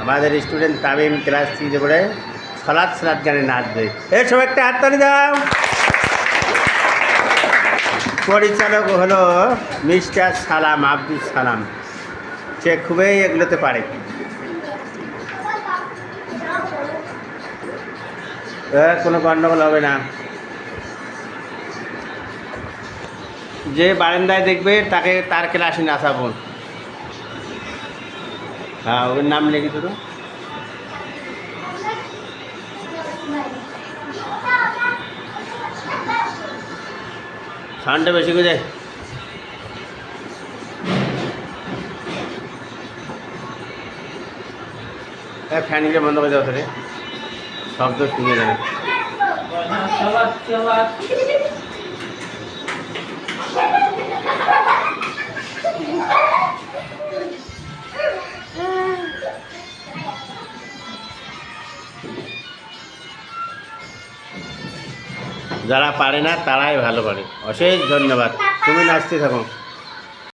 আমাদের student Tamim class 3 পড়ে সালাদ সালাদ গানে নাচবে। সব একটা হাততালি দাও। পরিচালক হলো মিস্টার সালাম, আব্দুল সালাম। সে খুবই এগুলোতে পারে। কোনো গণ্ডগোল হবে না। যে বারান্দায় দেখবে তাকে তার ক্লাসে নাচাবো। হ্যাঁ, ওর নাম লিখি তো। সাউন্ডটা বেশি করে যায়। ফ্যানগুলো বন্ধ করে দেওয়া তাহলে শব্দ শুনে যাবে। যারা পারে না তারাই ভালো পারে। অশেষ ধন্যবাদ। তুমি নাচতে থাকো।